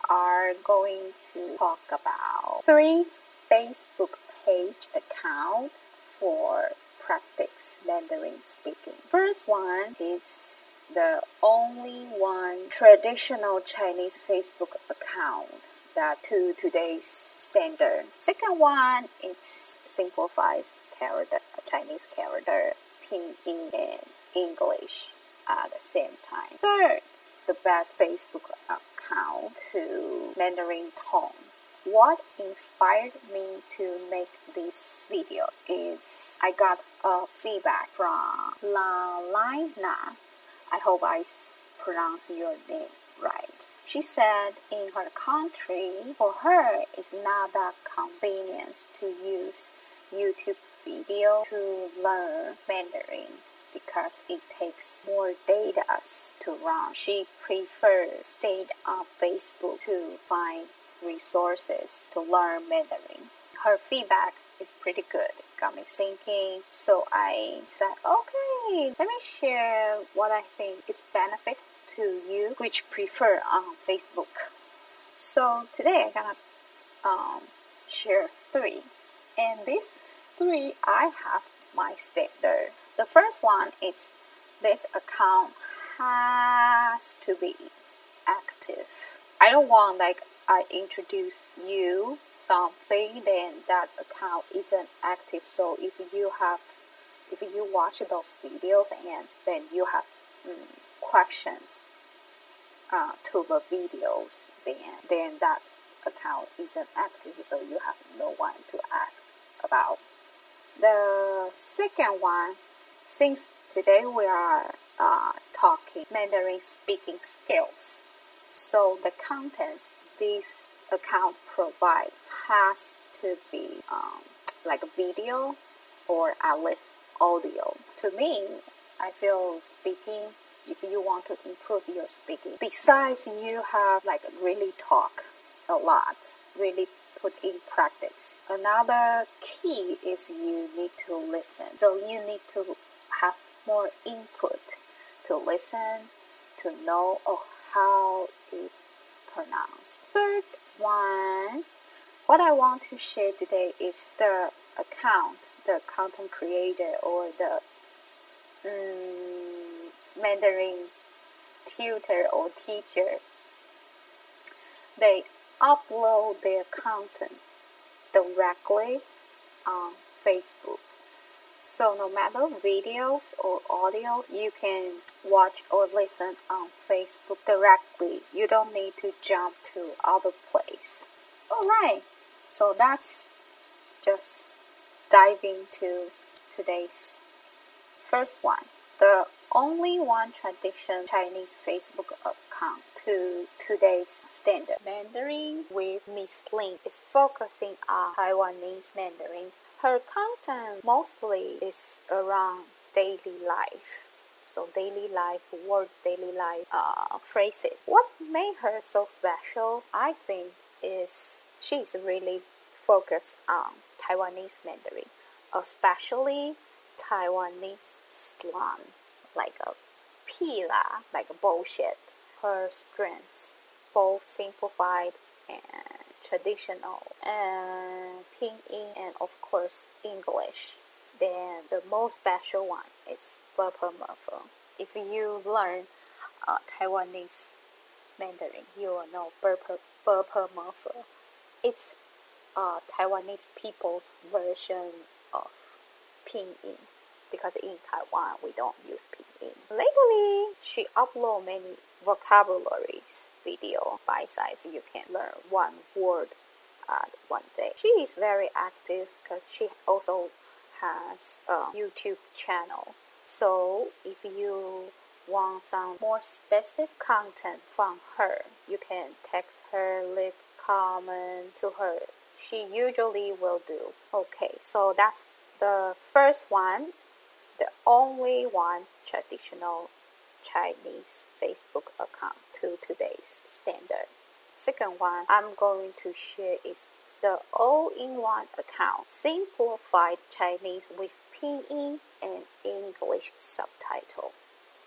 are going to talk about 3 Facebook page accounts for practice Mandarin speaking. First one is the only one traditional Chinese Facebook account that to today's standard. Second one is simplifies character, Chinese character, pinyin and English at the same time. Third, the best Facebook account to Mandarin tone. What inspired me to make this video is I got a feedback from La Lina. I hope I pronounce your name right. She said in her country, for her, it's not that convenient to use YouTube video to learn Mandarin because it takes more data to run. She prefers staying on Facebook to find resources to learn Mandarin. Her feedback is pretty good. Got me thinking. So I said, okay, let me share what I think is benefit to you which prefer on Facebook. So today I'm gonna share 3. And these 3 I have my standard. The first one is this account has to be active. I don't want like I introduce you something then that account isn't active. So if you watch those videos and then you have questions to the videos, then that account isn't active, so you have no one to ask about. The second one, since today we are talking Mandarin speaking skills, so the contents this account provide has to be like a video or at least audio. To me, I feel speaking, if you want to improve your speaking, besides you have like really talk a lot, really put in practice. Another key is you need to listen. So you need to have more input to listen, to know how it pronounced. Third one, what I want to share today is the account, the content creator or the Mandarin tutor or teacher. They upload their content directly on Facebook. So no matter videos or audios, you can watch or listen on Facebook directly. You don't need to jump to other place. Alright, so that's just dive into today's first one. The only one traditional Chinese Facebook account to today's standard. Mandarin with Miss Lin is focusing on Taiwanese Mandarin. Her content mostly is around daily life. So daily life words, daily life phrases. What made her so special, I think, is she's really focused on Taiwanese Mandarin, especially Taiwanese slang, like a pila, like a bullshit. Her strengths, both simplified and traditional, and pinyin, and of course English. Then the most special one is Burper-Murphy. If you learn Taiwanese Mandarin, you will know Burper-Murphy. It's Taiwanese people's version of pinyin, because in Taiwan we don't use pinyin. Lately, she uploads many vocabularies video bite-size. You can learn one word at one day. She is very active because she also has a YouTube channel. So if you want some more specific content from her, you can text her, leave comment to her. She usually will do. Okay, so that's the first one, the only one traditional Chinese Facebook account to today's standard. Second one I'm going to share is the all-in-one account, simplified Chinese with pinyin and English subtitle.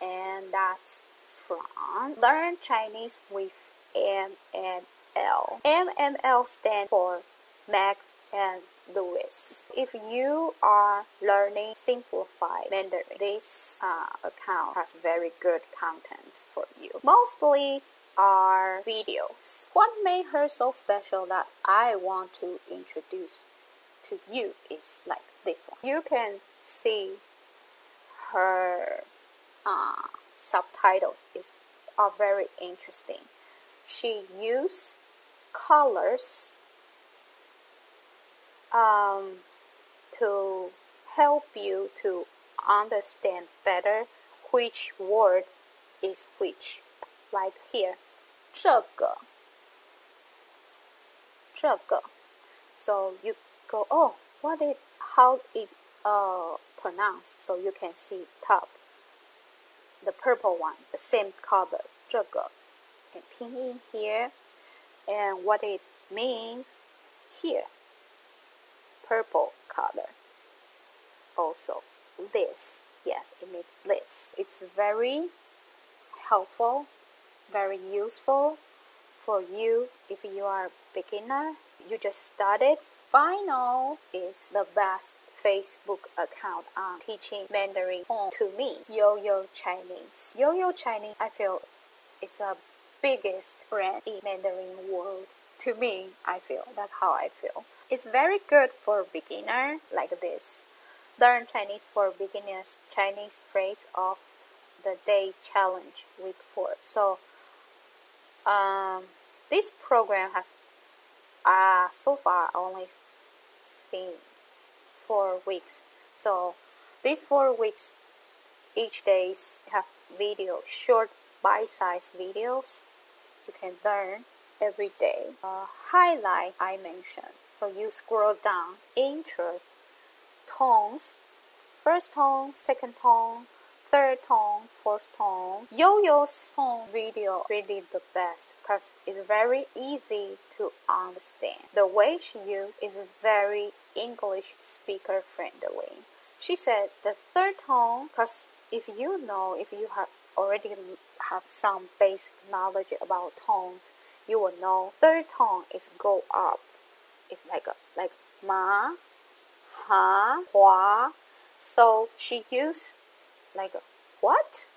And that's from Learn Chinese with M and MML. MML stands for Meg and Louis. If you are learning simplified Mandarin, this account has very good content for you. Mostly are videos. What made her so special that I want to introduce to you is like this one. You can see her subtitles are very interesting. She used colors to help you to understand better which word is which. Like here, 这个. So you go, oh, how it pronounced? So you can see top, the purple one, the same color, 这个, and 拼音 here, and what it means here, purple color. Also, this, yes, it means this. It's very helpful, very useful for you if you are a beginner. You just started. Final is the best Facebook account on teaching Mandarin to me, Yo-Yo Chinese. Yo-Yo Chinese, I feel it's the biggest brand in Mandarin world. To me, I feel. That's how I feel. It's very good for beginner like this. Learn Chinese for beginners, Chinese phrase of the day challenge week 4. So this program has so far only seen 4 weeks. So these 4 weeks, each day have video, short bite-sized videos. You can learn every day. Highlight I mentioned. So you scroll down, interest, tones, first tone, second tone, third tone, fourth tone. Yo-Yo's tone video really the best because it's very easy to understand. The way she used is very English speaker friendly. She said the third tone, because if you already have some basic knowledge about tones, you will know third tone is go up. It's like ma, ha, hua. So she used like what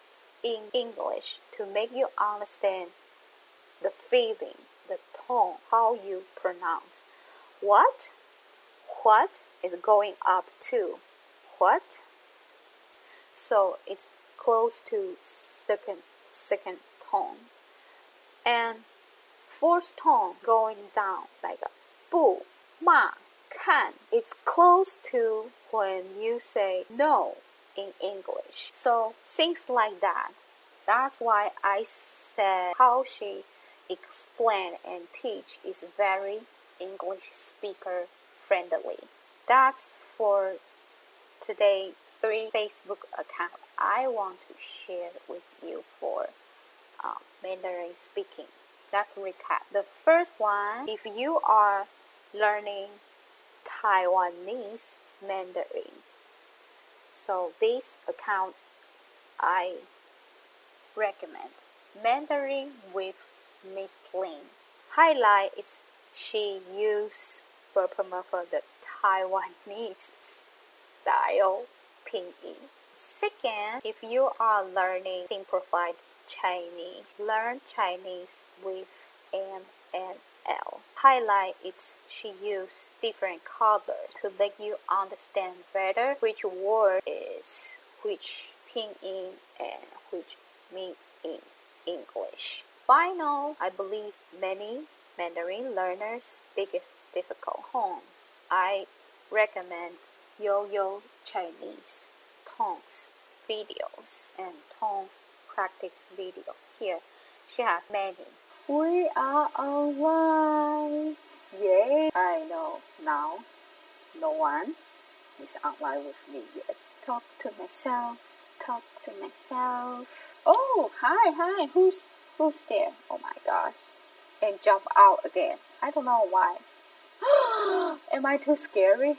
in English to make you understand the feeling, the tone, how you pronounce. What is going up to what? So it's close to second tone. And fourth tone going down like a 不, ma, kan. It's close to when you say no in English. So things like that. That's why I said how she explain and teach is very English speaker friendly. That's for today 3 Facebook accounts I want to share with you for Mandarin speaking. Let's recap. The first one, if you are learning Taiwanese Mandarin, so this account I recommend. Mandarin with Miss Lin. Highlight is she used for the Taiwanese style pinyin. Second, if you are learning simplified Chinese, learn Chinese with M and L. Highlight is she used different colors to let you understand better which word is which pinyin and which mean in English. Final, I believe many Mandarin learners' biggest difficult tones. I recommend Yo-Yo Chinese tones videos and tones practice videos. Here, she has many. We are online. Yay! I know now no one is online with me yet. Talk to myself. Oh, hi. Who's there? Oh my gosh. And jump out again. I don't know why. Am I too scary?